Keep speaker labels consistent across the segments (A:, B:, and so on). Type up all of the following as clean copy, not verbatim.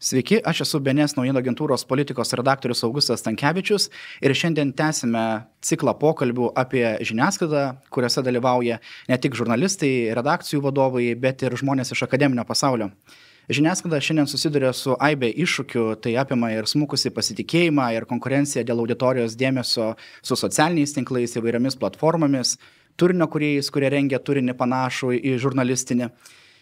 A: Sveiki, aš esu BNS naujienų agentūros politikos redaktorius Augustas Stankevičius ir šiandien tęsime ciklą pokalbių apie žiniasklaidą, kuriuose dalyvauja ne tik žurnalistai, redakcijų vadovai, bet ir žmonės iš akademinio pasaulio. Žiniasklaida šiandien susiduria su aibė iššūkių, tai apima ir smukusi pasitikėjimą, ir konkurenciją dėl auditorijos dėmesio su socialiniais tinklais, įvairiomis platformomis, turinio kūrėjais, kurie rengia turinį panašų į žurnalistinį.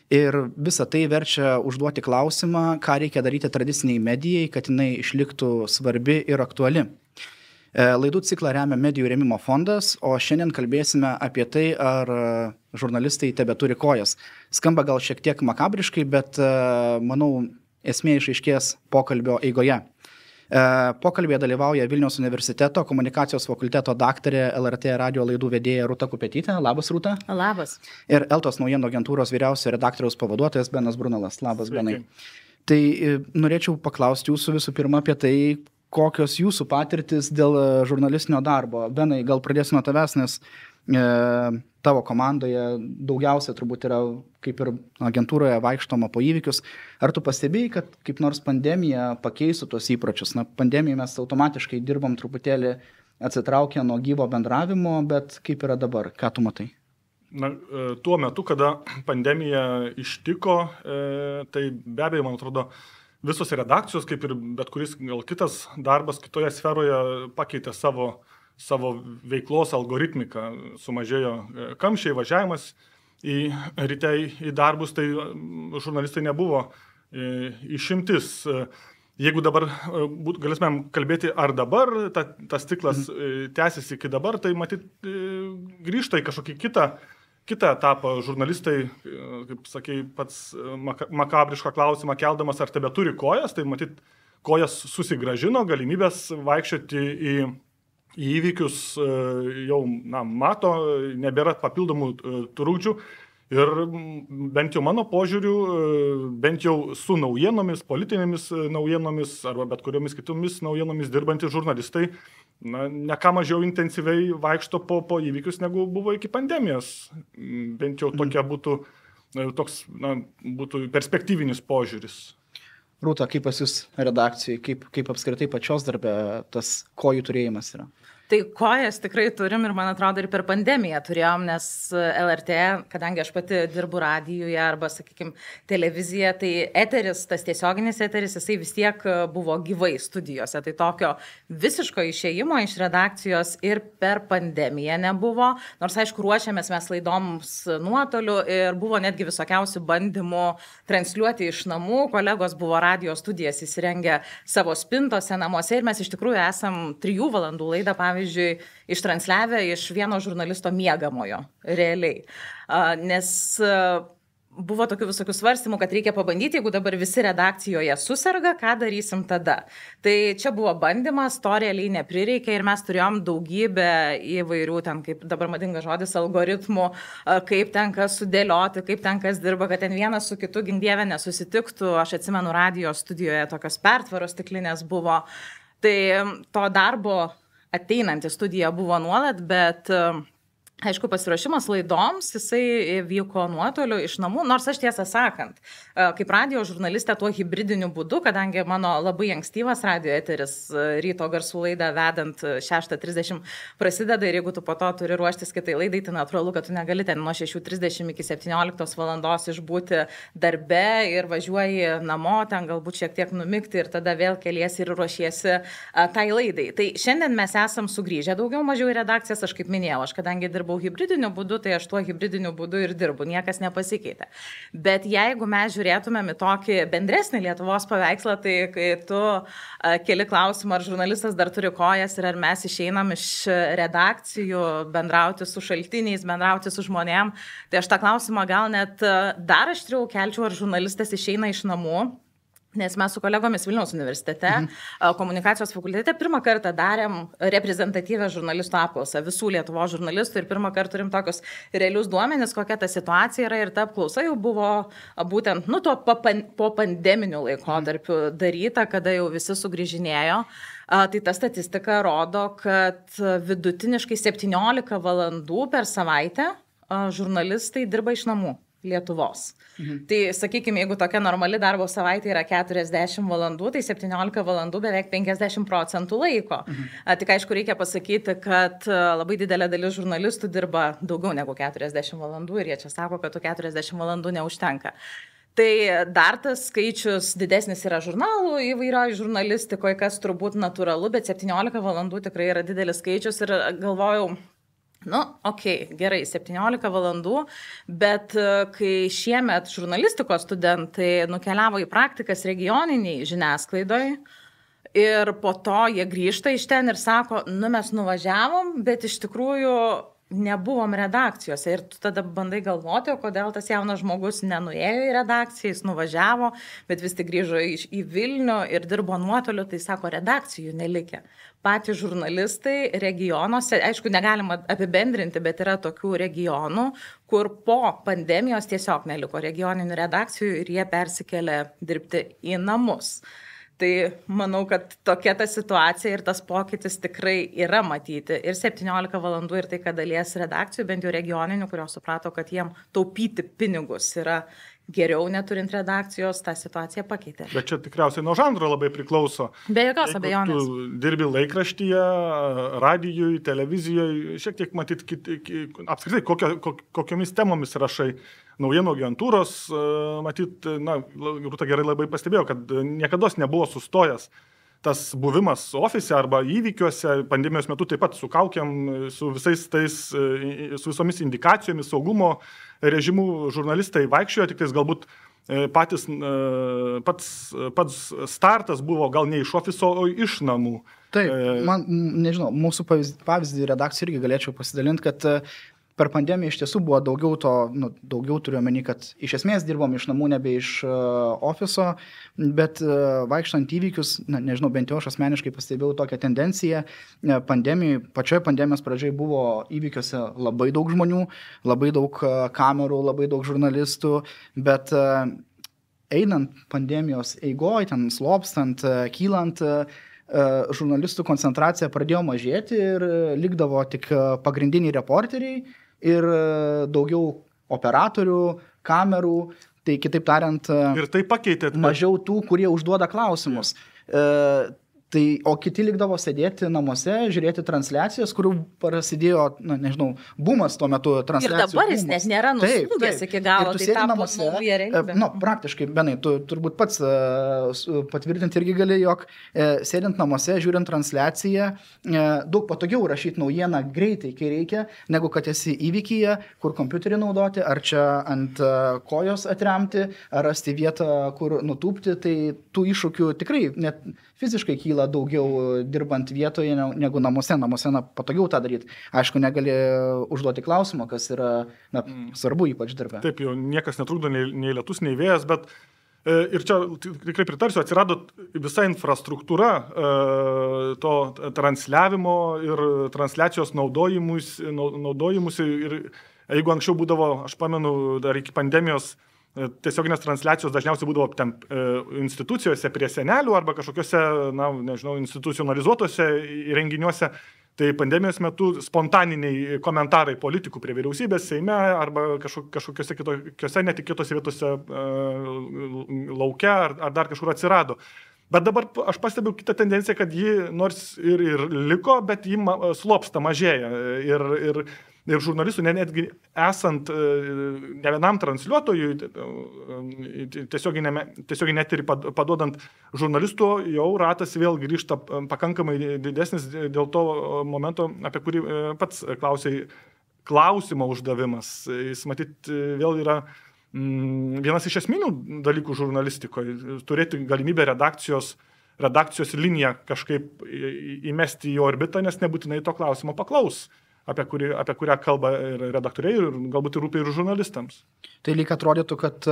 A: Ir visa tai verčia užduoti klausimą, ką reikia daryti tradiciniai medijai, kad jinai išliktų svarbi ir aktuali. Laidų ciklą remia Medijų rėmimo fondas, o šiandien kalbėsime apie tai, ar žurnalistai tebeturi kojas. Skamba gal šiek tiek makabriškai, bet manau, esmė išaiškės pokalbio eigoje. Pokalbėje dalyvauja Vilniaus universiteto komunikacijos fakulteto daktarė, LRT radio laidų vedėja Rūta Kupetytė. Labas, Rūta.
B: Labas.
A: Ir Eltos naujienų agentūros vyriausiojo redaktoriaus pavaduotojas Benas Brunalas. Labas, Benai. Tai norėčiau paklausti jūsų visų pirma apie tai, kokios jūsų patirtis dėl žurnalistinio darbo. Benai, gal pradėsiu nuo tavęs, nes tavo komandoje daugiausia turbūt yra, kaip ir agentūroje, vaikštoma po įvykius. Ar tu pastebėjai, kad kaip nors pandemija pakeistų tos įpročius? Na, pandemijai mes automatiškai dirbam truputėlį atsitraukę nuo gyvo bendravimo, bet kaip yra dabar? Ką tu matai?
C: Na, tuo metu, kada pandemija ištiko, tai be abejo, man atrodo, visos redakcijos, kaip ir bet kuris gal kitas darbas kitoje sferoje pakeitė savo veiklos algoritmiką, sumažėjo kamščiai, važiavimas ryte į darbus, tai žurnalistai nebuvo išimtis. Jeigu dabar galėsime kalbėti, ar dabar tas ciklas tęsiasi iki dabar, tai matyt grįžta į kažkokį kitą etapą. Žurnalistai, kaip sakei, pats makabrišką klausimą keldamas, ar tebeturi kojas, tai matyt kojas susigrąžino, galimybės vaikščioti į įvykius jau mato, nebėra papildomų trukdžių ir bent jau mano požiūriu, bent jau su naujienomis, politinėmis naujienomis arba bet kuriomis kitomis naujienomis dirbantys žurnalistai ne ką mažiau intensyviai vaikšto po įvykius, negu buvo iki pandemijos. Bent jau tokia būtų perspektyvinis požiūris.
A: Rūta, kaip pas jūs redakcijai, kaip apskritai pačios darbe tas kojų turėjimas yra?
B: Tai kojas tikrai turim ir man atrodo ir per pandemiją turėjom, nes LRT, kadangi aš pati dirbu radijuje arba, sakykime, televizija, tai eteris, tas tiesioginis eteris, jisai vis tiek buvo gyvai studijose. Tai tokio visiško išėjimo iš redakcijos ir per pandemiją nebuvo. Nors, aišku, ruošiamės mes laidoms nuotoliu ir buvo netgi visokiausių bandymų transliuoti iš namų. Kolegos buvo radijo studijas įsirengę savo spintose namuose ir mes iš tikrųjų esam 3 valandų laidą, pavyzdžiui, ištransliavę iš vieno žurnalisto miegamojo, realiai. Nes buvo tokių visokių svarstymų, kad reikia pabandyti, jeigu dabar visi redakcijoje susirga, ką darysim tada. Tai čia buvo bandymas, to realiai neprireikė ir mes turėjom daugybę įvairių, ten kaip dabar madingas žodis, algoritmų, kaip ten kas sudėlioti, kaip ten kas dirba, kad ten vienas su kitu gink dieve nesusitiktų. Aš atsimenu, radijo studijoje tokios pertvaros stiklinės buvo. Tai to darbo ateinanti studija buvo nuolat, bet aišku, pasiruošimas laidoms, jisai vyko nuotoliu iš namų, nors aš tiesą sakant, kaip radijo žurnalistė tuo hibridiniu būdu, kadangi mano labai ankstyvas radijo eteris ryto garsų laidą vedant 6:30 prasideda ir jeigu tu po to turi ruoštis kitai laidai, tai natūralu, kad tu negali ten nuo 6:30 iki 17 valandos išbūti darbe ir važiuoji namo, ten galbūt šiek tiek numigti ir tada vėl keliesi ir ruošiesi tai laidai. Tai šiandien mes esam sugrįžę daugiau mažiau į redakcijas, aš kaip minėjau, aš kadangi dirbau hibridiniu būdu, tai aš tuo hibridiniu būdu ir dirbu, niekas nepasikeitė. Bet jeigu mes žiūrėtumėm į tokį bendresnį Lietuvos paveikslą, tai kai tu keli klausimą, ar žurnalistas dar turi kojas ir ar mes išeinam iš redakcijų, bendrauti su šaltiniais, bendrauti su žmonėm, tai aš tą klausimą gal net dar aštriau kelčiau, ar žurnalistas išeina iš namų. Nes mes su kolegomis Vilniaus universitete, komunikacijos fakultete pirmą kartą darėm reprezentatyvę žurnalistų apklausą visų Lietuvos žurnalistų ir pirmą kartą turim tokius realius duomenis, kokia ta situacija yra ir ta apklausa jau buvo būtent tuo po pandeminiu laikotarpiu daryta, kada jau visi sugrįžinėjo. Tai ta statistika rodo, kad vidutiniškai 17 valandų per savaitę žurnalistai dirba iš namų. Lietuvos. Tai, sakykime, jeigu tokia normali darbo savaitė yra 40 valandų, tai 17 valandų beveik 50% laiko. Tik aišku, reikia pasakyti, kad labai didelė dalis žurnalistų dirba daugiau negu 40 valandų ir jie čia sako, kad tų 40 valandų neužtenka. Tai dar tas skaičius didesnis yra žurnalų įvairioje žurnalistikoje, kas turbūt natūralu, bet 17 valandų tikrai yra didelis skaičius ir galvojau, gerai, 17 valandų, bet kai šiemet žurnalistikos studentai nukeliavo į praktikas regioniniai žiniasklaidoje ir po to jie grįžta iš ten ir sako, mes nuvažiavom, bet iš tikrųjų nebuvom redakcijose ir tu tada bandai galvoti, kodėl tas jaunas žmogus nenuėjo į redakciją, jis nuvažiavo, bet vis tik grįžo į Vilnių ir dirbo nuotoliu, tai sako, redakcijų nelikė. Patys žurnalistai regionuose, aišku, negalima apibendrinti, bet yra tokių regionų, kur po pandemijos tiesiog neliko regioninių redakcijų ir jie persikėlė dirbti į namus. Tai manau, kad tokia ta situacija ir tas pokytis tikrai yra matyti. Ir 17 valandų ir tai, kad dalies redakcijų, bent jau regioninių, kurios suprato, kad jiem taupyti pinigus yra geriau neturint redakcijos, tą situaciją pakeitė.
C: Bet čia tikriausiai nuo žanro labai priklauso.
B: Be jokios abejonės.
C: Tu dirbi laikraštyje, radijoje, televizijoje, šiek tiek matyti, apskritai, kokiomis temomis rašai. Naujienų agentūros, matyt, Rūta gerai labai pastebėjo, kad niekados nebuvo sustojęs tas buvimas ofise arba įvykiuose, pandemijos metu taip pat su kaukiam, su visomis indikacijomis, saugumo režimų žurnalistai vaikščiojo, tik tais galbūt pats startas buvo gal ne iš ofiso, o iš namų.
A: Taip, man, nežinau, mūsų pavyzdį redakcijų irgi galėčiau pasidalinti, kad per pandemiją iš tiesų buvo daugiau turiu omeny, kad iš esmės dirbom iš namų, nebe iš ofiso, bet vaikštant įvykius, nežinau, bent jau aš asmeniškai pastebėjau tokią tendenciją. Pačioje pandemijos pradžiai buvo įvykiuose labai daug žmonių, labai daug kamerų, labai daug žurnalistų, bet einant pandemijos eigoj, ten slopstant, kylant, žurnalistų koncentracija pradėjo mažėti ir likdavo tik pagrindiniai reporteriai ir daugiau operatorių, kamerų, tai kitaip tariant,
C: ir tai pakeitė,
A: mažiau tų, kurie užduoda klausimus. O kiti likdavo sėdėti namuose, žiūrėti transliacijas, kurių prasidėjo, bumas tuo metu transliacijų.
B: Ir dabar jis net nėra nuslūgęs iki galo, tai tapo nauja realybė.
A: Praktiškai, Benai, tu turbūt pats patvirtinti irgi gali, jog sėdint namuose, žiūrint transliaciją, daug patogiau rašyti naujieną greitai, kai reikia, negu kad esi įvykyje, kur kompiuterį naudoti, ar čia ant kojos atremti, ar rasti vietą, kur nutūpti, tai tų iššūkių tikrai net fiziškai kyla daugiau dirbant vietoje negu namuose. Namuose patogiau tą daryti. Aišku, negali užduoti klausimą, kas yra svarbu, ypač darbe.
C: Taip, jau niekas netrukdo, nei lietus, nei vėjas, bet ir čia tikrai pritarsiu, atsirado visa infrastruktūra to transliavimo ir transliacijos naudojimusi. Ir jeigu anksčiau būdavo, aš pamenu, dar iki pandemijos, tiesioginės transliacijos dažniausiai būdavo ten institucijose prie senelių arba kažkokiuose, institucionalizuotose renginiuose. Tai pandemijos metu spontaniniai komentarai politikų prie vyriausybės, Seime arba kažkokiuose kitokiuose netikėtose vietose lauke ar dar kažkur atsirado. Bet dabar aš pastebiu kitą tendenciją, kad ji nors ir liko, bet ji slopsta, mažėja. Ir žurnalistų, netgi esant ne vienam transliuotojui, tiesiogiai net ir paduodant žurnalistų, jau ratas vėl grįžta pakankamai didesnis dėl to momento, apie kurį pats klausei, klausimo uždavimas. Jis, matyt, vėl yra vienas iš esminių dalykų žurnalistikoje, turėti galimybę redakcijos liniją kažkaip įmesti į orbitą, nes nebūtinai to klausimo paklaus. Apie kurią kalba ir redaktoriai, ir galbūt ir rūpi ir žurnalistams.
A: Tai lyg atrodytų, kad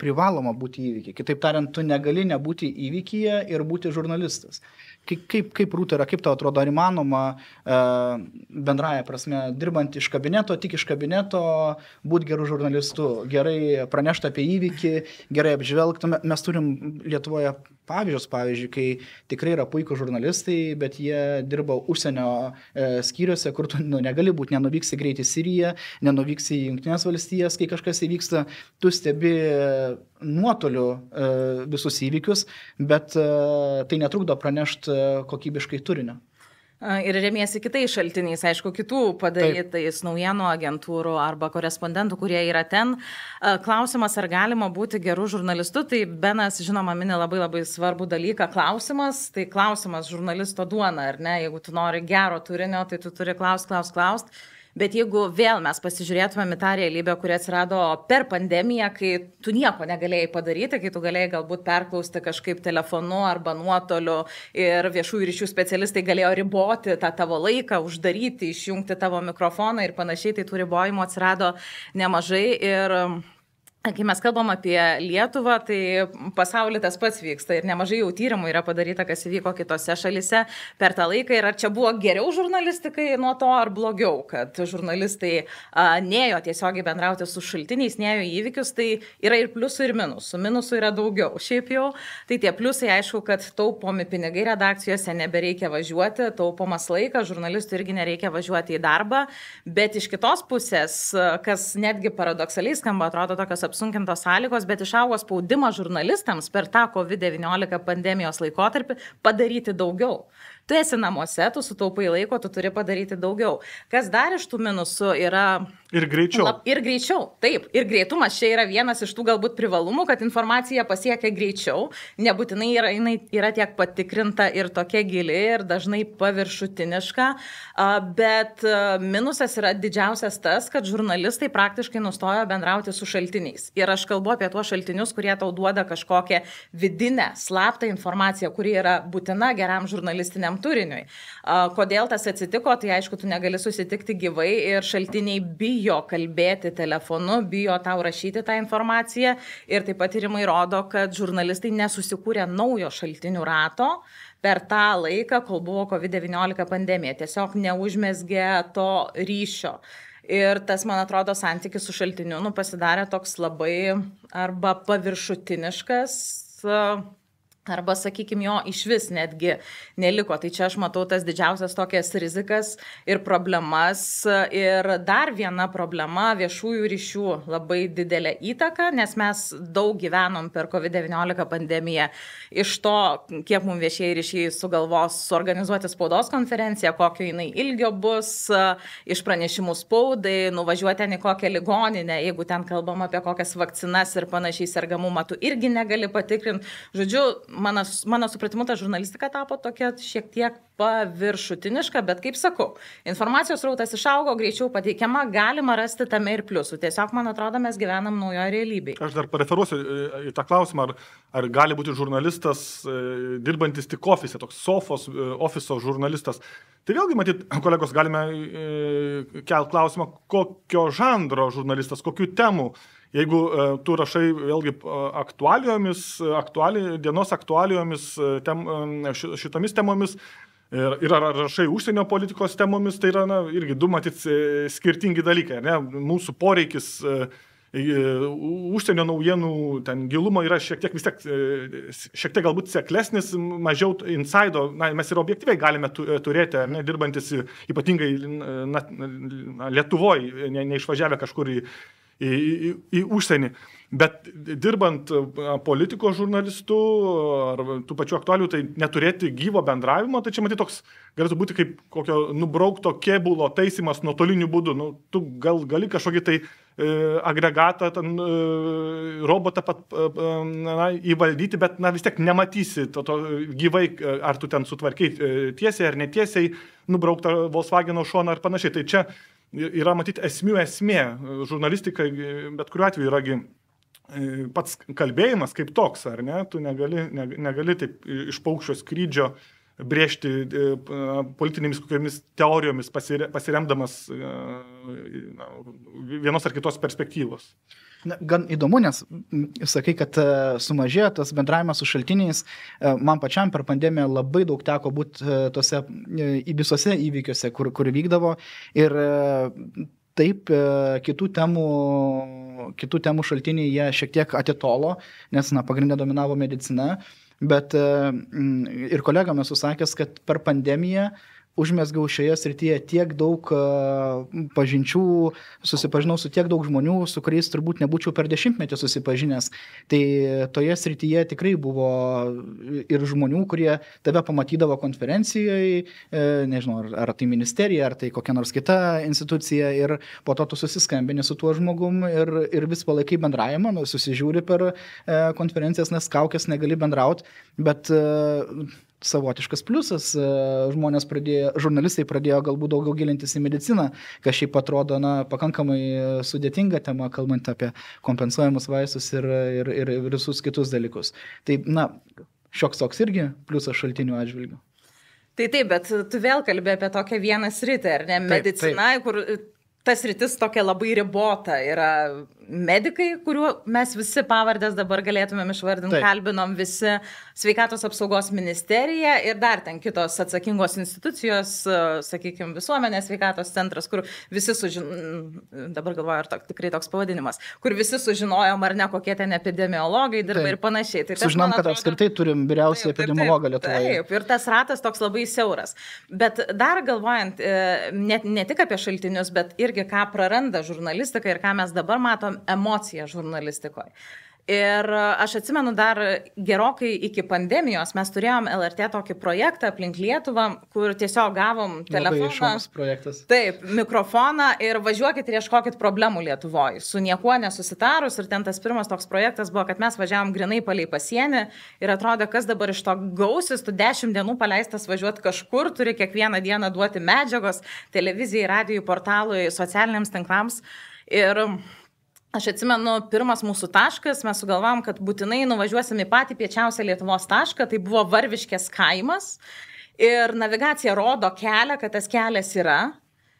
A: privaloma būti įvykiai. Kitaip tariant, tu negali nebūti įvykyje ir būti žurnalistas. Kaip Rūta yra, kaip tau atrodo, ar įmanoma bendraja prasme, dirbant iš kabineto, tik iš kabineto, būti gerų žurnalistų, gerai pranešti apie įvykį, gerai apžvelgti. Mes turim Lietuvoje pavyzdžius, pavyzdžiui, kai tikrai yra puikūs žurnalistai, bet jie dirba užsienio skyriuose, kur tu negali būti, nenuvyksi greitai į Siriją, nenuvyksi į Jungtinės valstijas, kai kažkas įvyksta, tu stebi nuotoliu visus įvykius, bet tai netrukdo pranešti kokybiškai turinio.
B: Ir remiesi kitais šaltiniais, aišku, kitų padarytais naujienų agentūrų arba korespondentų, kurie yra ten. Klausimas, ar galima būti gerų žurnalistų, tai Benas, žinoma, mini labai svarbų dalyką. Tai klausimas žurnalisto duona, ar ne? Jeigu tu nori gero turinio, tai tu turi klaust. Bet jeigu vėl mes pasižiūrėtumėm į tą realybę, kuri atsirado per pandemiją, kai tu nieko negalėjai padaryti, kai tu galėjai galbūt perklausti kažkaip telefonu arba nuotoliu ir viešųjų ryšių specialistai galėjo riboti tą tavo laiką, uždaryti, išjungti tavo mikrofoną ir panašiai, tai tų ribojimų atsirado nemažai. Ir kai mes kalbam apie Lietuvą, tai pasaulyje tas pats vyksta ir nemažai jau tyrimų yra padaryta, kas įvyko kitose šalise per tą laiką. Ir ar čia buvo geriau žurnalistikai nuo to, ar blogiau, kad žurnalistai nėjo tiesiogiai bendrauti su šaltiniais, nėjo į įvykius, tai yra ir pliusų, ir minusų. Minusų yra daugiau. Šiaip jau, tai tie pliusai, aišku, kad taupomi pinigai redakcijose, nebereikia važiuoti, taupomas laikas, žurnalistų irgi nereikia važiuoti į darbą, bet iš kitos pusės, kas netgi paradoksaliai skamba, atrodo tokios apsunkintos sąlygos, bet išaugo spaudimas žurnalistams per tą COVID-19 pandemijos laikotarpį padaryti daugiau. Tu esi namuose, tu sutaupai laiko, tu turi padaryti daugiau. Kas dar iš tų minusų yra...
C: Ir greičiau.
B: Ir greičiau, taip. Ir greitumas čia yra vienas iš tų galbūt privalumų, kad informacija pasiekia greičiau. Nebūtinai jinai yra tiek patikrinta ir tokia gili ir dažnai paviršutiniška. Bet minusas yra didžiausias tas, kad žurnalistai praktiškai nustojo bendrauti su šaltiniais. Ir aš kalbu apie tuos šaltinius, kurie tau duoda kažkokią vidinę, slaptą informaciją, kuri yra būtina geram žurnalistiniam turiniui. Kodėl tas atsitiko, tai aišku, tu negali susitikti gyvai ir šaltiniai bijo kalbėti telefonu, bijo tau rašyti tą informaciją ir taip pat tyrimai rodo, kad žurnalistai nesusikūrė naujo šaltinių rato per tą laiką, kol buvo COVID-19 pandemija. Tiesiog neužmezgė to ryšio. Ir tas, man atrodo, santykis su šaltiniu pasidarė toks labai arba paviršutiniškas, arba, sakykime, jo iš vis netgi neliko. Tai čia aš matau tas didžiausias tokias rizikas ir problemas. Ir dar viena problema - viešųjų ryšių labai didelė įtaka, nes mes daug gyvenom per COVID-19 pandemiją. Iš to, kiek mums viešieji ryšiai sugalvos suorganizuoti spaudos konferenciją, kokio jinai ilgio bus, iš pranešimų spaudai, nuvažiuoti ten į kokią ligoninę, jeigu ten kalbam apie kokias vakcinas ir panašiai sergamumą, tu irgi negali patikrinti. Žodžiu, mano supratimu, ta žurnalistika tapo tokia šiek tiek paviršutiniška, bet kaip sakau, informacijos srautas išaugo, greičiau pateikiama, galima rasti tame ir pliusų. Tiesiog, man atrodo, mes gyvenam naujoje realybėje.
C: Aš dar pareferuosiu į tą klausimą, ar gali būti žurnalistas dirbantis tik ofise, toks sofos ofiso žurnalistas. Tai vėlgi, matyt, kolegos, galime kelti klausimą, kokio žanro žurnalistas, kokių temų. Jeigu tu rašai vėlgi dienos aktualijomis šitomis temomis ir rašai užsienio politikos temomis, tai yra irgi du matyt skirtingi dalykai. Ne? Mūsų poreikis užsienio naujienų ten gilumo yra šiek tiek galbūt seklesnis, mažiau insaido, mes ir objektyviai galime turėti, ne, dirbantis ypatingai Lietuvoje, neišvažiavę kažkur į užsienį. Bet dirbant politikos žurnalistų ar tų pačių aktualių, tai neturėti gyvo bendravimo, tai čia matyt toks galėtų būti kaip kokio nubraukto kėbulo taisymas nuotoliniu būdu. Tu gali kažkokį tai agregatą, robotą įvaldyti, bet vis tiek nematysi to gyvai, ar tu ten sutvarkiai tiesiai ar netiesiai, nubrauktą Volkswageno šoną ar panašiai. Tai čia yra matyti esmė. Žurnalistika, bet kuriuo atveju yragi pats kalbėjimas kaip toks, ar ne? Tu negali taip iš paukščio skrydžio brėžti politinėmis kokiamis teorijomis pasiremdamas vienos ar kitos perspektyvos.
A: Gan įdomu, nes sakai, kad sumažėjo tas bendravimas su šaltiniais. Man pačiam per pandemiją labai daug teko būti visose įvykiuose, kur vykdavo. Ir taip, kitų temų šaltiniai jie šiek tiek atitolo, nes pagrindė dominavo medicina. bet ir kolegam esu sakęs, kad per pandemiją užmesgiau šioje srityje tiek daug pažinčių, susipažinau su tiek daug žmonių, su kuriais turbūt nebūčiau per 10-metį susipažinęs. Tai toje srityje tikrai buvo ir žmonių, kurie tave pamatydavo konferencijoje, nežinau, ar tai ministerija, ar tai kokia nors kita institucija, ir po to tu susiskambini su tuo žmogum ir vis palaikai bendravimą, susižiūri per konferencijas, nes kaukės negali bendrauti, bet savotiškas pliusas, žurnalistai pradėjo galbūt daugiau gilintis į mediciną, kas šiaip atrodo pakankamai sudėtinga tema, kalbant apie kompensuojamus vaistus ir visus kitus dalykus. Tai, šioks toks irgi pliusas šaltinių atžvilgių.
B: Tai taip, bet tu vėl kalbė apie tokią vieną sritį, ar ne? Medicina, kur ta sritis tokia labai ribota yra. Medikai, kuriuo mes visi pavardės dabar galėtumėm išvardinti, kalbinom visi sveikatos apsaugos ministerija ir dar ten kitos atsakingos institucijos, sakykime, visuomenės sveikatos centras, kur visi dabar galvoju, ar tikrai toks pavadinimas, kur visi sužinojom, ar ne, kokie ten epidemiologai dirba ir panašiai. Tai
A: sužinom, kad apskritai turim vyriausią epidemiologą Lietuvoje.
B: Taip, ir tas ratas toks labai siauras. Bet dar galvojant, ne tik apie šaltinius, bet irgi ką praranda žurnalistika ir ką mes dabar matom, emocija žurnalistikoje. Ir aš atsimenu dar gerokai iki pandemijos mes turėjom LRT tokį projektą aplink Lietuvą, kur tiesiog gavom telefoną, taip, mikrofoną ir važiuokit ir ieškokit problemų Lietuvoje. Su niekuo nesusitarus ir ten tas pirmas toks projektas buvo, kad mes važiavom grinai palei pasienį ir atrodė, kas dabar iš to gausis, tu 10 dienų paleistas važiuoti kažkur, turi kiekvieną dieną duoti medžiagos televizijai, radijui, portalui, socialiniams tinklams. Ir aš atsimenu, pirmas mūsų taškas, mes sugalvavom, kad būtinai nuvažiuosim į patį piečiausią Lietuvos tašką, tai buvo Varviškės kaimas ir navigacija rodo kelią, kad tas kelias yra,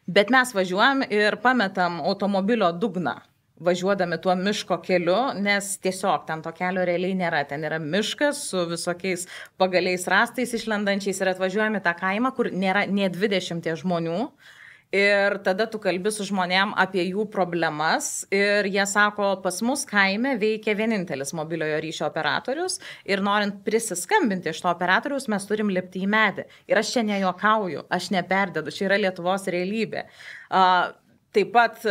B: bet mes važiuojam ir pametam automobilio dugną, važiuodami tuo miško keliu, nes tiesiog ten to kelio realiai nėra, ten yra miškas su visokiais pagaliais rastais išlendančiais ir atvažiuojam į tą kaimą, kur nėra nė 20 žmonių. Ir tada tu kalbi su žmonėm apie jų problemas ir jie sako, pas mus kaime veikia vienintelis mobiliojo ryšio operatorius ir norint prisiskambinti iš to operatoriaus mes turim lipti į medį. Ir aš čia nejuokauju, aš neperdedu, čia yra Lietuvos realybė. Taip pat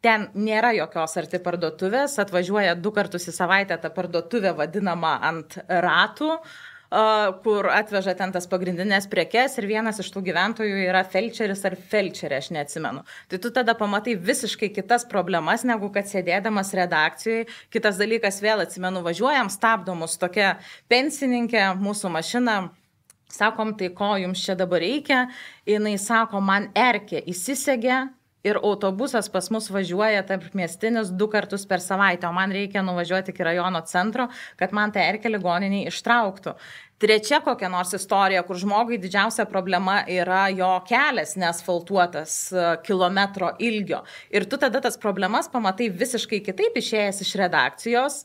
B: ten nėra jokios arti parduotuvės, atvažiuoja 2 kartus į savaitę ta parduotuvė vadinama ant ratų, kur atveža ten tas pagrindinės prekes ir vienas iš tų gyventojų yra felčeris ar felčerė, aš neatsimenu. Tai tu tada pamatai visiškai kitas problemas, negu kad sėdėdamas redakcijoje. Kitas dalykas, vėl atsimenu, važiuojam, stabdomus tokia pensininkė, mūsų mašina, sakom, tai ko jums čia dabar reikia? Jinai sako, man erkė įsisegė. Ir autobusas pas mus važiuoja tarp miestinis 2 kartus per savaitę, o man reikia nuvažiuoti iki rajono centro, kad man tą erkę ligoniniai ištrauktų. Trečia kokia nors istorija, kur žmogui didžiausia problema yra jo kelias neasfaltuotas kilometro ilgio. Ir tu tada tas problemas pamatai visiškai kitaip išėjęs iš redakcijos.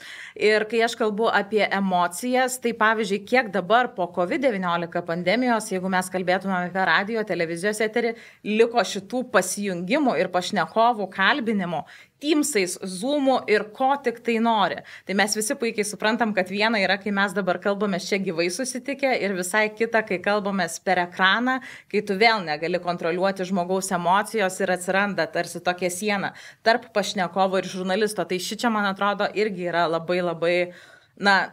B: Ir kai aš kalbu apie emocijas, tai pavyzdžiui, kiek dabar po COVID-19 pandemijos, jeigu mes kalbėtume apie radijo, televizijos eterį, liko šitų pasijungimų ir pašnekovų kalbinimo, Teamsais, Zoom'u ir ko tik tai nori. Tai mes visi puikiai suprantam, kad viena yra, kai mes dabar kalbame čia gyvai susitikę ir visai kita, kai kalbame per ekraną, kai tu vėl negali kontroliuoti žmogaus emocijos ir atsiranda tarsi tokia siena tarp pašnekovo ir žurnalisto. Tai šičia, man atrodo, irgi yra labai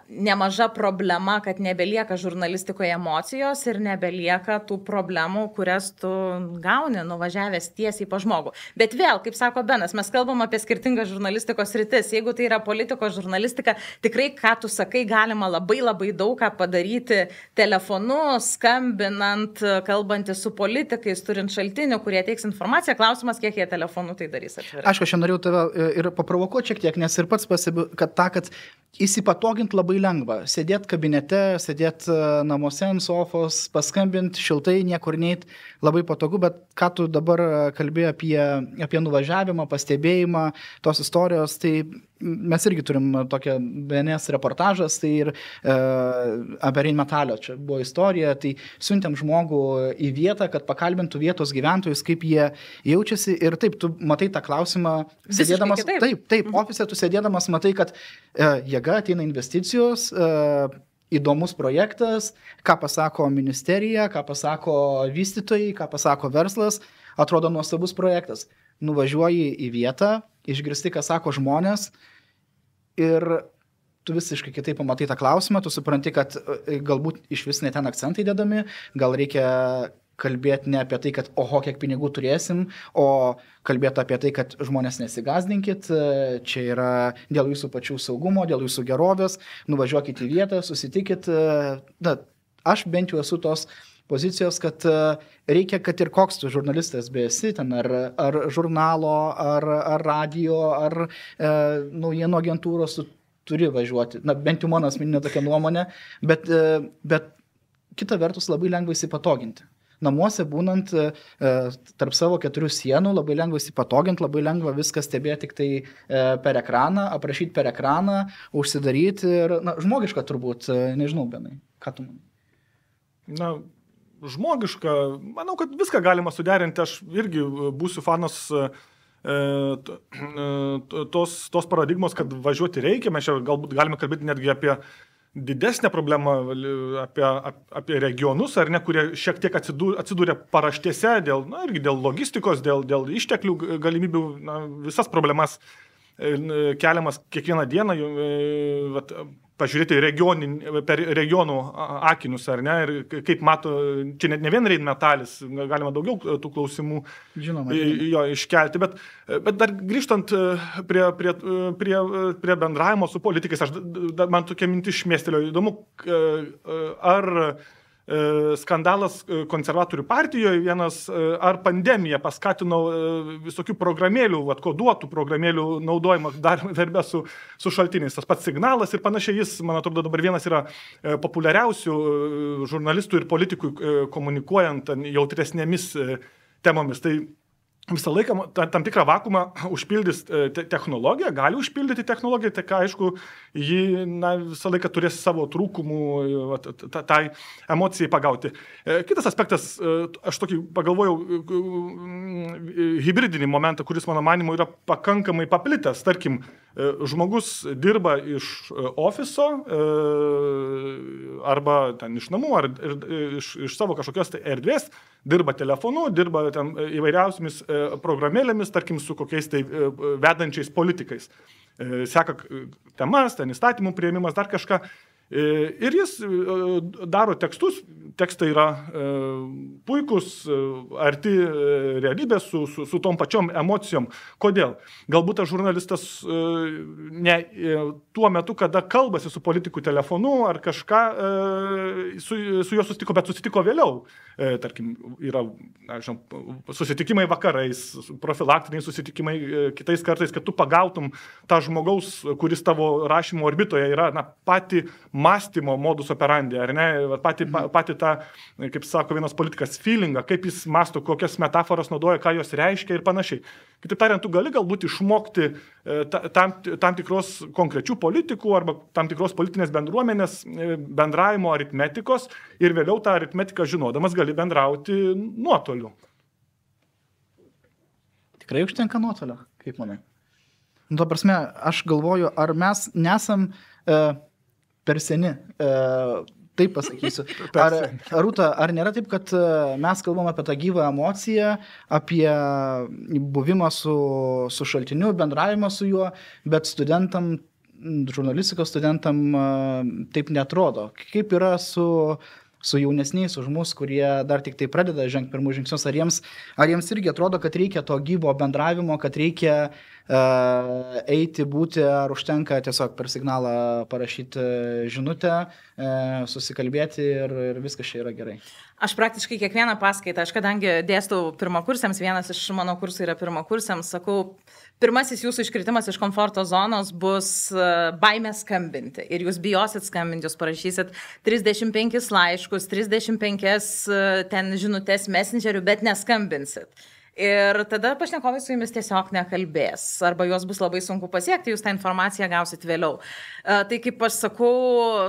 B: nemaža problema, kad nebelieka žurnalistikoje emocijos ir nebelieka tų problemų, kurias tu gauni nuvažiavęs tiesiai pa žmogų. Bet vėl, kaip sako Benas, mes kalbam apie skirtingas žurnalistikos sritis. Jeigu tai yra politikos žurnalistika, tikrai, ką tu sakai, galima labai daug ką padaryti telefonu, skambinant, kalbantis su politikais, turint šaltinių, kurie teiks informaciją. Klausimas, kiek jie telefonu tai darys atvirai.
A: Aišku, aš norėjau tave ir paprovokuoti šiek tiek, nes ir pats pastebiu, kad įsipatogint labai lengva. Sėdėt kabinete, sėdėt namuose ant sofos, paskambint, šiltai, niekur neit, labai patogu, bet ką tu dabar kalbėjai apie nuvažiavimą, pastebėjimą, tos istorijos, tai mes irgi turim tokią BNS reportažas, tai ir apie Rheinmetallio čia buvo istorija, tai siuntėm žmogų į vietą, kad pakalbintų vietos gyventojus, kaip jie jaučiasi ir taip, tu matai tą klausimą, sėdėdamas, taip, ofise tu sėdėdamas matai, kad jėga ateina investicijos, įdomus projektas, ką pasako ministerija, ką pasako vystytojai, ką pasako verslas, atrodo nuostabus projektas. Nuvažiuoji į vietą, išgirsti, ką sako žmonės ir tu visiškai kitaip pamatai tą klausimą, tu supranti, kad galbūt iš vis ne ten akcentai dedami, gal reikia kalbėti ne apie tai, kad oho, kiek pinigų turėsim, o kalbėti apie tai, kad žmonės nesigazdinkit, čia yra dėl jūsų pačių saugumo, dėl jūsų gerovės, nuvažiuokit į vietą, susitikit. Na, aš bent jau esu tos pozicijos, kad reikia, kad ir koks tu žurnalistas besi, ten ar žurnalo, ar radio, ar naujienų agentūros, tu turi važiuoti. Na, bent jau mano asmeninė tokia nuomonė, bet kita vertus labai lengva įsipatoginti. Namuose būnant tarp savo 4 sienų, labai lengva įsipatoginti, labai lengva viską stebėti tik tai per ekraną, aprašyti per ekraną, užsidaryti ir, na, žmogiška turbūt, nežinau, Benai, ką tu manai?
C: Na, žmogiška, manau, kad viską galima suderinti, aš irgi būsiu fanas tos paradigmos, kad važiuoti reikia, mes čia galbūt galime kalbėti netgi apie didesnė problema apie regionus, ar ne, kurie šiek tiek atsidūrė paraštėse dėl, na, irgi dėl logistikos, dėl išteklių galimybių, na, visas problemas keliamas kiekvieną dieną, pažiūrėti per regionų akinius, ar ne, ir kaip mato, čia ne vien Rheinmetallis, galima daugiau tų klausimų jo iškelti, bet dar grįžtant prie bendravimo su politikais, man tokia mintis šmėstelėjo įdomu, ar skandalas konservatorių partijoje vienas, ar pandemija paskatino visokių programėlių, koduotų programėlių naudojimą darbe su šaltiniais. Tas pats Signalas ir panašiai, jis, man atrodo, dabar vienas yra populiariausių žurnalistų ir politikų komunikuojant jautresnėmis temomis. Tai visą laiką tam tikrą vakumą užpildys technologija, gali užpildyti technologiją, tai aišku, ji visą laiką turės savo trūkumų tai emocijai pagauti. Kitas aspektas, aš tokį pagalvojau, hibridinį momentą, kuris mano manimu yra pakankamai paplitęs. Tarkim, žmogus dirba iš ofiso arba ten iš namų, ar iš savo kažkokios erdvės, dirba telefonu, dirba ten įvairiausiamis programėlėmis, tarkim, su kokiais tai vedančiais politikais. Seka temas, ten įstatymų priėmimas, dar kažką. Ir jis daro tekstus, tekstai yra puikus, arti realybės su tom pačiom emocijom. Kodėl? Galbūt tas žurnalistas ne tuo metu, kada kalbasi su politikų telefonu ar kažką su juo susitiko, bet susitiko vėliau. Tarkim, yra susitikimai vakarais, profilaktiniai susitikimai kitais kartais, kad tu pagautum tą žmogaus, kuris tavo rašymo orbitoje yra patį mąstymo modus operandi, ar ne, patį tą, kaip sako vienas politikas, feelingą, kaip jis mąsto, kokias metaforas naudoja, ką jos reiškia ir panašiai. Kitaip tariant, tu gali galbūt išmokti tam tikros konkrečių politikų arba tam tikros politinės bendruomenės bendravimo aritmetikos ir vėliau tą aritmetiką žinodamas gali bendrauti nuotoliu.
A: Tikrai užtenka nuotolio, kaip manai? Nu, ta prasme, aš galvoju, ar mes nesam per seni, taip pasakysiu. Rūta, ar nėra taip, kad mes kalbam apie tą gyvą emociją, apie buvimą su šaltiniu, bendravimą su juo, bet studentam, žurnalistikos studentam taip netrodo. Kaip yra su jaunesniais už mus, kurie dar tik tai pradeda žengti pirmus žingsnius, ar jiems irgi atrodo, kad reikia to gyvo bendravimo, kad reikia eiti, būti, ar užtenka tiesiog per signalą parašyti žinutę, susikalbėti ir viskas čia yra gerai.
B: Aš praktiškai kiekvieną paskaitą, aš kadangi dėstau pirmakursiams, vienas iš mano kursų yra pirmakursiams, sakau, pirmasis jūsų iškritimas iš komforto zonos bus baimė skambinti. Ir jūs bijosit skambinti, jūs parašysit 35 laiškus, 35 ten žinutės messengerių, bet neskambinsit. Ir tada pašnekovai su jumis tiesiog nekalbės, arba juos bus labai sunku pasiekti, jūs tą informaciją gausit vėliau. Tai kaip aš sakau,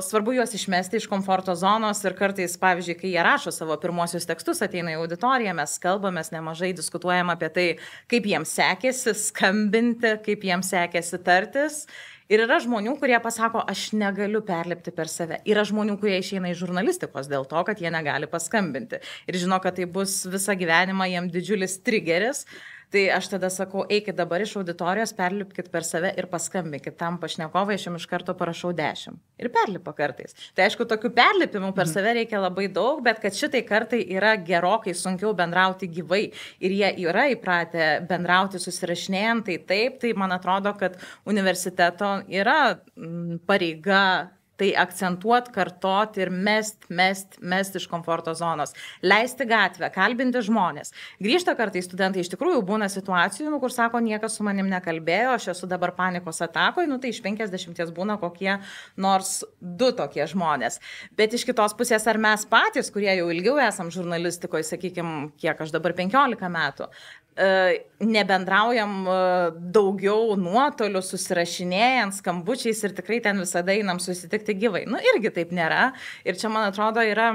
B: svarbu juos išmesti iš komforto zonos ir kartais, pavyzdžiui, kai jie rašo savo pirmosius tekstus, ateina į auditoriją, mes kalbamės nemažai, diskutuojam apie tai, kaip jiems sekėsi skambinti, kaip jiems sekėsi tartis. Ir yra žmonių, kurie pasako, aš negaliu perlipti per save. Yra žmonių, kurie išeina iš žurnalistikos dėl to, kad jie negali paskambinti. Ir žino, kad tai bus visą gyvenimą jiem didžiulis trigeris. Tai aš tada sakau, eikit dabar iš auditorijos, perlipkit per save ir paskambinkit tam pašnekovai, aš jums iš karto parašau 10. Ir perlipa kartais. Tai aišku, tokių perlipimų per save reikia labai daug, bet kad šitai kartai yra gerokai sunkiau bendrauti gyvai ir jie yra įpratę bendrauti susirašinėjant, tai taip, tai man atrodo, kad universiteto yra pareiga tai akcentuot, kartot ir mest iš komforto zonos. Leisti gatvę, kalbinti žmonės. Grįžta kartais studentai, iš tikrųjų būna situacijų, kur sako, niekas su manim nekalbėjo, aš esu dabar panikos atakoje, tai iš 50 būna kokie nors 2 tokie žmonės. Bet iš kitos pusės, ar mes patys, kurie jau ilgiau esam žurnalistikoje, sakykime, kiek aš dabar 15 metų, nebendraujam daugiau nuotolių, susirašinėjant, skambučiais ir tikrai ten visada einam susitikti gyvai. Irgi taip nėra. Ir čia, man atrodo, yra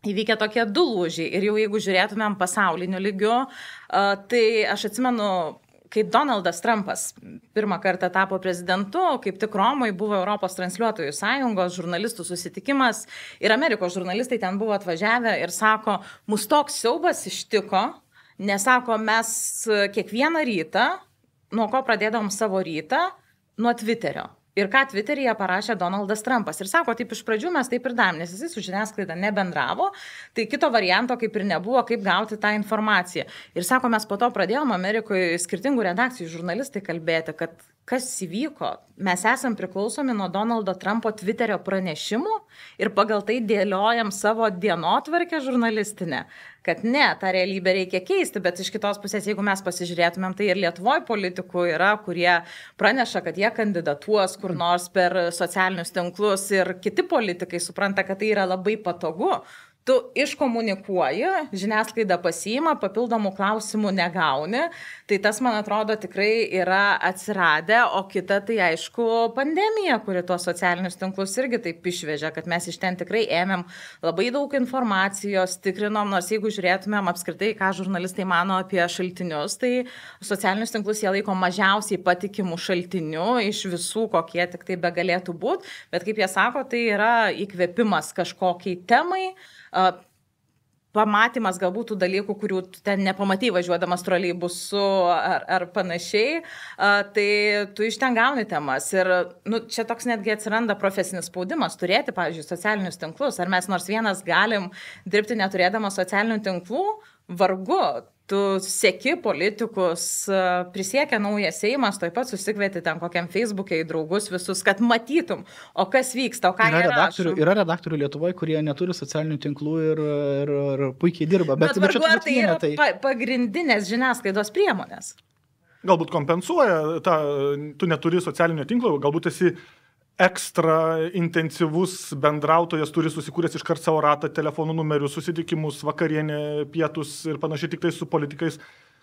B: įvykę tokie 2 lūžiai. Ir jau jeigu žiūrėtumėm pasauliniu lygiu, tai aš atsimenu, kaip Donaldas Trumpas pirmą kartą tapo prezidentu, kaip tik Romoje buvo Europos transliuotojų sąjungos žurnalistų susitikimas ir Amerikos žurnalistai ten buvo atvažiavę ir sako, mus toks siaubas ištiko, nes sako, mes kiekvieną rytą, nuo ko pradėdavom savo rytą, nuo Twitterio. Ir ką Twitteryje parašė Donaldas Trumpas. Ir sako, taip iš pradžių mes taip ir darėm, nes jisai su žiniasklaida nebendravo, tai kito varianto kaip ir nebuvo, kaip gauti tą informaciją. Ir sako, mes po to pradėjom Amerikoje skirtingų redakcijų žurnalistai kalbėti, kad kas įvyko, mes esam priklausomi nuo Donaldo Trumpo Twitterio pranešimų ir pagal tai dėliojam savo dienotvarkę žurnalistinę, kad ne, tą realybę reikia keisti, bet iš kitos pusės, jeigu mes pasižiūrėtumėm, tai ir Lietuvoje politikų yra, kurie praneša, kad jie kandidatuos kur nors per socialinius tinklus ir kiti politikai supranta, kad tai yra labai patogu. Tu iškomunikuoji, žiniasklaida pasiima, papildomų klausimų negauni, tai tas, man atrodo, tikrai yra atsiradę, o kita tai aišku pandemija, kuri tuos socialinius tinklus irgi taip išvežė, kad mes iš ten tikrai ėmėm labai daug informacijos, tikrinom, nors jeigu žiūrėtumėm apskritai, ką žurnalistai mano apie šaltinius, tai socialinius tinklus jie laiko mažiausiai patikimų šaltinių iš visų, kokie tik tai begalėtų būti, bet kaip jie sako, tai yra įkvėpimas kažkokiai temai, pamatymas galbūt tų dalykų, kurių ten nepamatai važiuodamas troleibusu ar panašiai, tai tu iš ten gauni temas. Ir čia toks netgi atsiranda profesinis spaudimas turėti, pavyzdžiui, socialinius tinklus. Ar mes nors vienas galim dirbti neturėdamas socialinių tinklų? Vargu. Tu seki politikus, prisiekia naujas Seimas, taip pat susikvieti ten kokiam Facebook'e į draugus visus, kad matytum, o kas vyksta, o ką jie rašo.
A: Yra redaktorių Lietuvoje, kurie neturi socialinių tinklų ir puikiai dirba. Bet
B: vargu, ar tai yra pagrindinės žiniasklaidos priemonės?
C: Galbūt kompensuoja, tu neturi socialinio tinklo, galbūt esi ekstra intensyvus bendrautojas, turi susikūręs iškart savo ratą, telefonų numerius, susitikimus, vakarienę, pietus ir panašiai tik tai su politikais.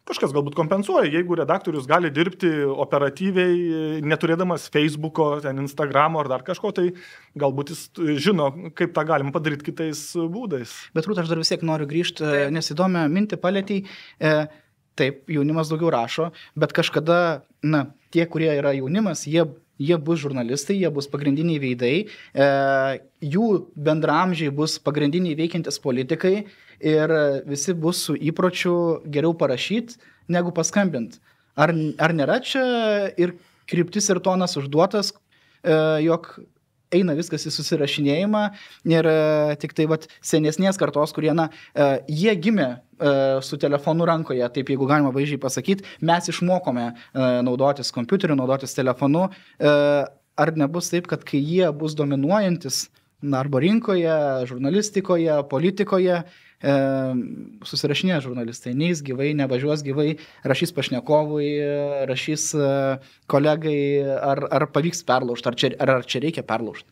C: Kažkas galbūt kompensuoja, jeigu redaktorius gali dirbti operatyviai, neturėdamas Facebooko, Instagramo ar dar kažko, tai galbūt jis žino, kaip tą galima padaryti kitais būdais.
A: Bet Rūta, aš dar vis tiek noriu grįžti, nes įdomią mintį palėtei. Taip, jaunimas daugiau rašo, bet kažkada, tie, kurie yra jaunimas, jie bus žurnalistai, jie bus pagrindiniai veidai, jų bendraamžiai bus pagrindiniai veikiantis politikai ir visi bus su įpročiu geriau parašyti, negu paskambinti. Ar nėra čia ir kryptis ir tonas užduotas, jog eina viskas į susirašinėjimą ir tik tai senesnės kartos, kurie, jie gimė su telefonu rankoje, taip jeigu galima vaizdžiai pasakyti, mes išmokome naudotis kompiuteriu, naudotis telefonu. Ar nebus taip, kad kai jie bus dominuojantis darbo rinkoje, žurnalistikoje, politikoje, susirašinėja žurnalistai, neis gyvai, nevažiuos gyvai, rašys pašnekovui, rašys kolegai, ar pavyks perlaužti, ar čia reikia perlaužti?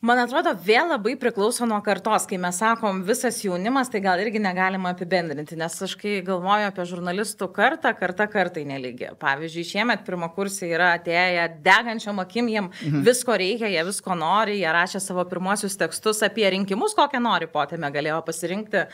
B: Man atrodo, vėl labai priklauso nuo kartos. Kai mes sakom visas jaunimas, tai gal irgi negalima apibendrinti, nes aš kai galvoju apie žurnalistų kartą kartai nelygi. Pavyzdžiui, šiemet pirmakursiai yra atėję degančiom akim, jiem visko reikia, jie visko nori, jie rašė savo pirmuosius tekstus apie rinkimus, kokią nori potemę galėjo pasirinkti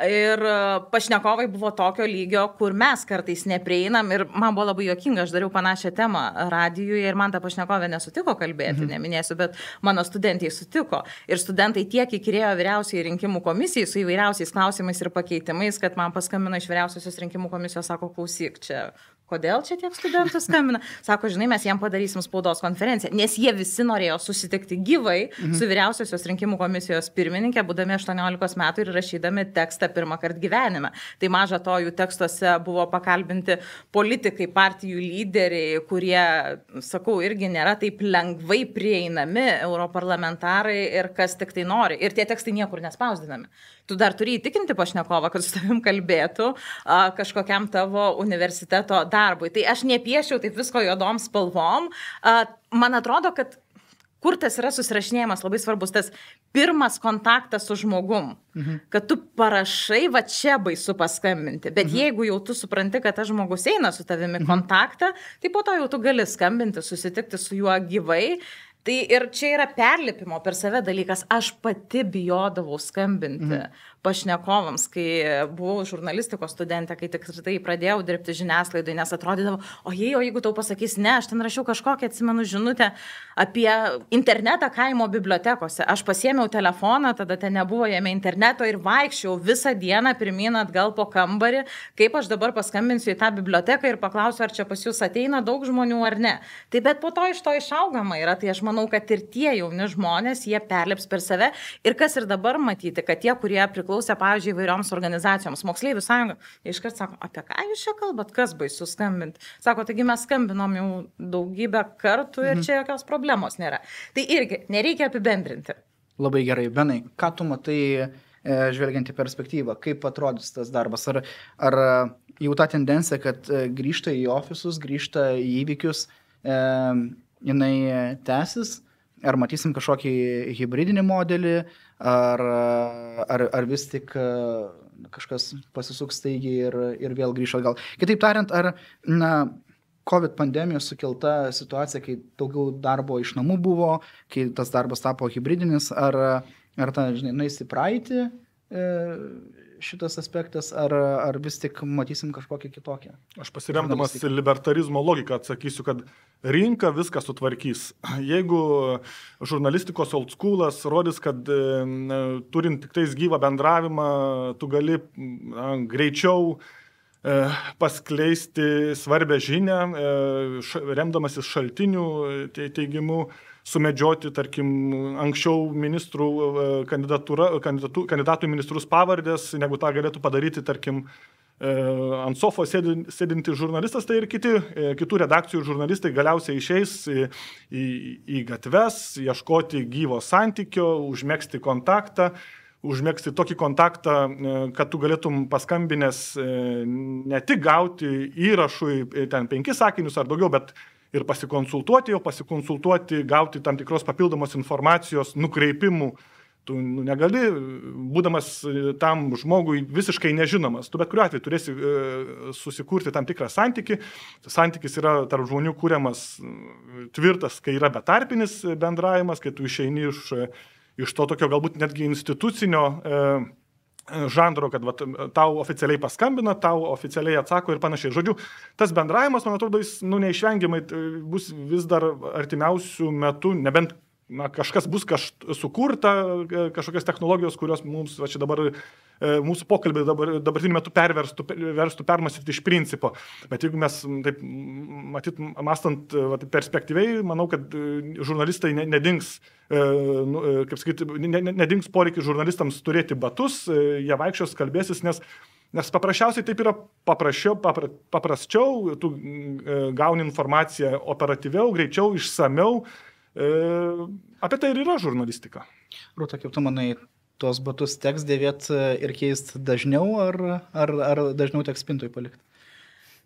B: Ir pašnekovai buvo tokio lygio, kur mes kartais neprieinam ir man buvo labai juokinga, aš dariau panašią temą radijuje ir man ta pašnekovė nesutiko kalbėti, neminėsiu, bet mano studentai sutiko. Ir studentai tiek įkirėjo vyriausiai rinkimų komisijai su įvairiausiais klausimais ir pakeitimais, kad man paskambino iš vyriausiosios rinkimų komisijos, sako, klausyk, čia kodėl čia tiek studentų skambina? Sako, žinai, mes jiem padarysim spaudos konferenciją, nes jie visi norėjo susitikti gyvai su vyriausiosios rinkimų komisijos pirmininkė, būdami 18 metų ir rašydami tekstą pirmą kartą gyvenime. Tai maža to, jų tekstuose buvo pakalbinti politikai, partijų lyderiai, kurie, sakau, irgi nėra taip lengvai prieinami, europarlamentarai ir kas tik tai nori. Ir tie tekstai niekur nespausdinami. Tu dar turi įtikinti pašnekovą, kad su tavim kalbėtų kažkokiam tavo universiteto darbui. Tai aš nepiešiau taip visko juodom spalvom. Man atrodo, kad kur tas yra susirašinėjimas labai svarbus, tas pirmas kontaktas su žmogum. Kad tu parašai, va čia baisu paskambinti. Bet jeigu jau tu supranti, kad tas žmogus eina su tavimi kontaktą, tai po to jau tu gali skambinti, susitikti su juo gyvai. Tai ir čia yra perlipimo per save dalykas. Aš pati bijodavau skambinti pašnekovams, kai buvau žurnalistikos studentė, kai tik tai pradėjau dirbti žiniasklaidai, nes atrodydavo, o jeigu tau pasakys ne, aš ten rašiau kažkokią, atsimenu, žinutę apie internetą kaimo bibliotekose. Aš pasiėmiau telefoną, tada ten nebuvo jame interneto ir vaikščiau visą dieną pirmyn atgal po kambarį, kaip aš dabar paskambinsiu į tą biblioteką ir paklausiu, ar čia pas jūs ateina daug žmonių ar ne. Tai bet po to iš to išaugama yra, tai aš manau, kad ir tie jauni žmonės, jie perlips per save. Ir kas ir dabar matyti, kad tie, kurie priklausė, pavyzdžiui, įvairioms organizacijoms, Moksleivių sąjunga, iškart sako, apie ką jūs čia kalbat, kas baisu skambinti. Sako, taigi mes skambinom jau daugybę kartų ir čia jokios problemos nėra. Tai irgi nereikia apibendrinti.
A: Labai gerai. Benai, ką tu matai, žvelgiant į perspektyvą, kaip atrodys tas darbas? Ar jau ta tendencija, kad grįžta į ofisus, grįžta į įvykius, jinai tęsis? Ar matysim kažkokį hibridinį modelį, ar vis tik kažkas pasisuks staigiai ir vėl grįžo atgal. Kitaip tariant, ar COVID pandemijos sukelta situacija, kai daugiau darbo iš namų buvo, kai tas darbas tapo hibridinis, ar ta, žinai, nueis į praeitį šitas aspektas, ar vis tik matysim kažkokią kitokią?
C: Aš pasiremdamas libertarizmo logiką atsakysiu, kad rinka viską sutvarkys. Jeigu žurnalistikos old schoolas rodys, kad turint tik tais gyvą bendravimą, tu gali greičiau paskleisti svarbę žinią, remdamasis šaltinių teigimu, sumedžioti, tarkim, anksčiau ministrų kandidatų į ministrus pavardės, negu tą galėtų padaryti, tarkim, ant sofo sėdinti žurnalistas, tai ir kitų redakcijų žurnalistai galiausiai išeis į gatves, ieškoti gyvo santykio, užmegzti kontaktą, užmegzti tokį kontaktą, kad tu galėtum paskambinęs ne tik gauti įrašui ten 5 sakinius ar daugiau, bet ir pasikonsultuoti, gauti tam tikros papildomos informacijos, nukreipimų. Tu negali, būdamas tam žmogui visiškai nežinomas. Tu bet kuriuo atveju turėsi susikurti tam tikrą santykį. Santykis yra tarp žmonių kūriamas tvirtas, kai yra betarpinis bendravimas, kai tu išeini iš to tokio galbūt netgi institucinio žanro, kad tau oficialiai paskambina, tau oficialiai atsako ir panašiai. Žodžiu, tas bendravimas, man atrodo, jis neišvengiamai bus vis dar artimiausių metų, nebent kažkas bus sukurta, kažkokios technologijos, kurios mums čia dabar mūsų pokalbį dabartiniu metu verstų permąstyti iš principo. Bet jeigu mes taip mąstant perspektyviai, manau, kad žurnalistai nedings, kaip sakyti, nedings poreikis žurnalistams turėti batus, jie vaikščios, kalbėsis, nes paprasčiausiai taip yra paprasčiau, tu gauni informaciją operatyviau, greičiau, išsamiau. Apie tai ir yra žurnalistika.
A: Rūta, kaip tu manai, tuos batus teks dėvėti ir keisti dažniau, ar dažniau teks spintoj palikti?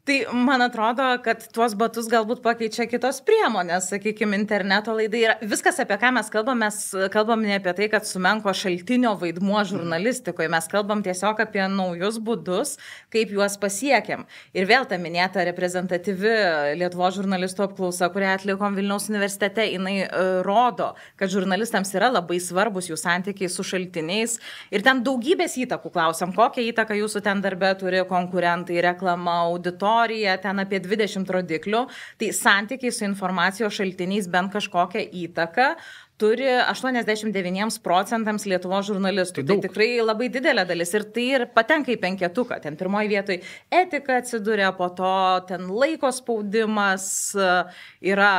B: Tai man atrodo, kad tuos batus galbūt pakeičia kitos priemonės, sakykime, interneto laidai. Viskas, apie ką mes kalbam ne apie tai, kad sumenko šaltinio vaidmuo žurnalistikoje, mes kalbam tiesiog apie naujus būdus, kaip juos pasiekėm. Ir vėl ta minėta reprezentatyvi Lietuvos žurnalistų apklausa, kurią atlikom Vilniaus universitete, jinai rodo, kad žurnalistams yra labai svarbus jų santykiai su šaltiniais. Ir ten daugybės įtakų klausiam, kokią įtaką jūsų ten darbe turi konkurentai, reklama, auditorija, ten apie 20 rodiklių, tai santykiai su informacijos šaltiniais bent kažkokią įtaką turi 89% Lietuvos žurnalistų. Tai tikrai labai didelė dalis ir tai ir patenka į penketuką. Ten pirmoji vietoj etika atsiduria, po to ten laiko spaudimas, yra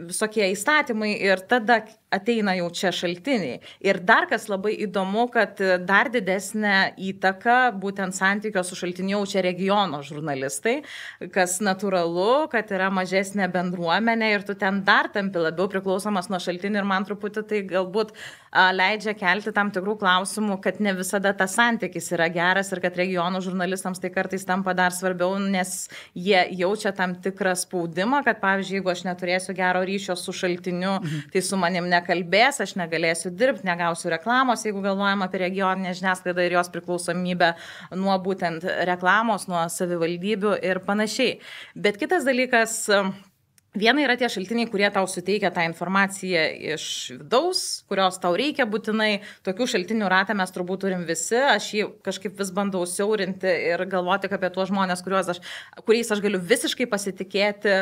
B: visokie įstatymai ir tada ateina jau čia šaltiniai. Ir dar kas labai įdomu, kad dar didesnė įtaka būtent santykio su šaltiniu jaučia regiono žurnalistai, kas natūralu, kad yra mažesnė bendruomenė ir tu ten dar tampi labiau priklausomas nuo šaltinių ir man truputį tai galbūt leidžia kelti tam tikrų klausimų, kad ne visada tas santykis yra geras ir kad regionų žurnalistams tai kartais tampa dar svarbiau, nes jie jaučia tam tikrą spaudimą, kad pavyzdžiui, jeigu aš neturėsiu gero ryšio su šaltiniu, tai su manim nekalbės, aš negalėsiu dirbti, negausiu reklamos, jeigu galvojam apie regioninę žiniasklaidą ir jos priklausomybę nuo būtent reklamos, nuo savivaldybių ir panašiai. Bet kitas dalykas, viena yra tie šaltiniai, kurie tau suteikia tą informaciją iš vidaus, kurios tau reikia būtinai. Tokių šaltinių ratą mes turbūt turim visi. Aš jį kažkaip vis bandau siaurinti ir galvoti apie tuos žmonės, kuriais aš galiu visiškai pasitikėti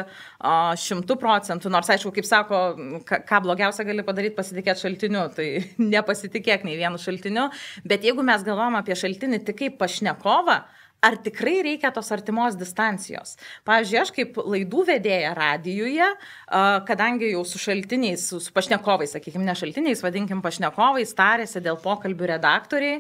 B: 100%. Nors aišku, kaip sako, ką blogiausia gali padaryti pasitikėti šaltiniu, tai nepasitikėk nei vienu šaltiniu. Bet jeigu mes galvojam apie šaltinį tik kaip pašnekovą, ar tikrai reikia tos artimos distancijos? Pavyzdžiui, aš kaip laidų vedėja radijuje, kadangi jau su šaltiniais, su pašnekovais, sakykime, ne šaltiniais, vadinkim pašnekovais, tarėsi dėl pokalbių redaktoriai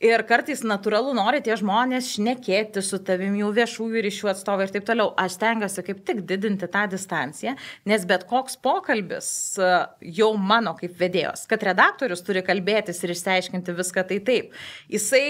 B: ir kartais natūralu nori tie žmonės šnekėti su tavim, jų viešųjų ryšių atstovai ir taip toliau. Aš stengiuosi kaip tik didinti tą distanciją, nes bet koks pokalbis jau mano kaip vedėjos, kad redaktorius turi kalbėtis ir išsiaiškinti viską, tai taip. Jisai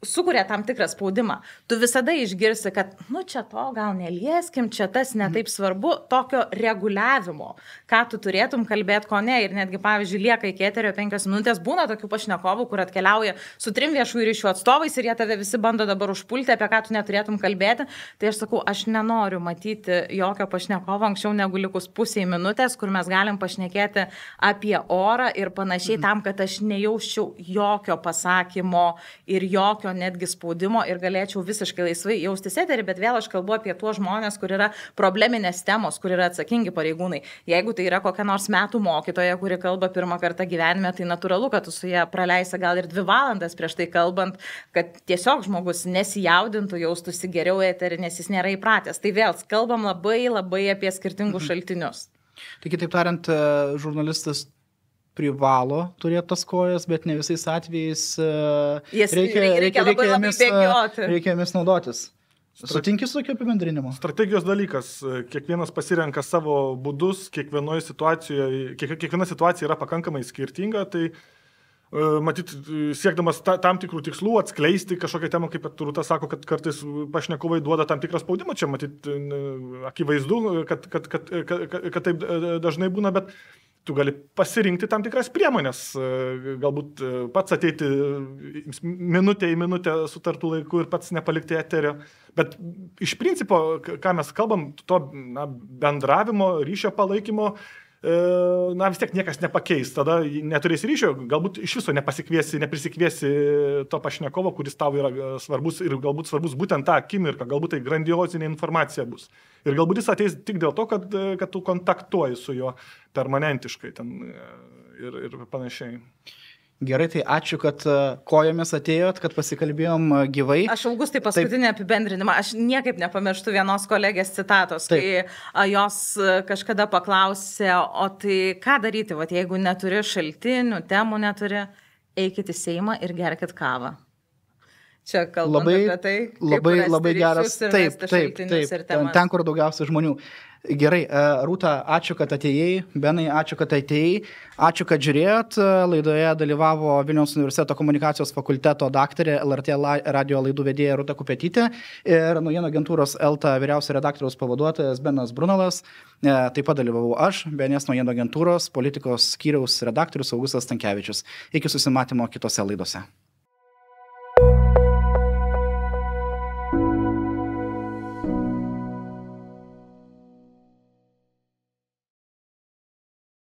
B: sukuria tam tikrą spaudimą. Tu visada išgirsi, kad, čia to gal nelieskim, čia tas netaip svarbu, tokio reguliavimo, ką tu turėtum kalbėti, ko ne. Ir netgi, pavyzdžiui, lieka iki eterio 5 minutės, būna tokių pašnekovų, kur atkeliauja su 3 viešųjų ryšių atstovais ir jie tave visi bando dabar užpulti, apie ką tu neturėtum kalbėti. Tai aš sakau, aš nenoriu matyti jokio pašnekovo anksčiau negu likus pusiai minutės, kur mes galim pašnekėti apie orą ir panašiai tam, kad aš nejausčiau jokio pasakymo ir jokio netgi spaudimo ir galėčiau visiškai laisvai jaustis eterį, bet vėl aš kalbu apie tuos žmonės, kur yra probleminės temos, kur yra atsakingi pareigūnai. Jeigu tai yra kokia nors metų mokytoja, kuri kalba pirmą kartą gyvenime, tai natūralu, kad tu su ją praleisi gal ir 2 valandas prieš tai kalbant, kad tiesiog žmogus nesijaudintų, jaustųsi geriau eterį, nes jis nėra įpratęs. Tai vėl kalbam labai apie skirtingus šaltinius.
A: Tai kitaip tariant, žurnalistas privalo turėti tas kojas, bet ne visais atvejais reikia jomis naudotis. Sutinki su tokiu apibendrinimu?
C: Strategijos dalykas. Kiekvienas pasirenka savo būdus, kiekviena situacija yra pakankamai skirtinga, tai matyt, siekdamas tam tikrų tikslų atskleisti kažkokią temą, kaip Rūta sako, kad kartais pašnekovai duoda tam tikrą spaudimą, čia matyt akivaizdu, kad taip dažnai būna, bet tu gali pasirinkti tam tikras priemonės, galbūt pats ateiti minutę į minutę sutartų laikų ir pats nepalikti eterio. Bet iš principo, ką mes kalbam, to bendravimo, ryšio palaikymo, vis tiek niekas nepakeis. Tada neturėsi ryšio, galbūt iš viso neprisikviesi to pašnekovo, kuris tau yra svarbus ir galbūt svarbus būtent tą akimirką, galbūt tai grandiozinė informacija bus. Ir galbūt jis ateis tik dėl to, kad tu kontaktuoji su juo permanentiškai ten ir panašiai.
A: Gerai, tai ačiū, kad kojomis atėjot, kad pasikalbėjom gyvai.
B: Aš Augustai paskutinį apibendrinimą, aš niekaip nepamirštu vienos kolegės citatos, kai jos kažkada paklausė, o tai ką daryti, jeigu neturi šaltinių, temų neturi, eikit į Seimą ir gerkit kavą. Čia kalbant apie tai,
A: labai geras. Taip. Ten, kur daugiausia žmonių. Gerai, Rūta, ačiū, kad atėjai. Benai, ačiū, kad atėjai. Ačiū, kad žiūrėjot. Laidoje dalyvavo Vilniaus universiteto komunikacijos fakulteto daktarė, LRT radio laidų vedėja Rūta Kupetytė ir naujienų agentūros ELTA vyriausio redaktoriaus pavaduotojas Benas Brunalas. Taip pat dalyvavau aš, BNS naujienų agentūros politikos skyriaus redaktorius Augustas Stankevičius. Iki susimatymo kitose laidose.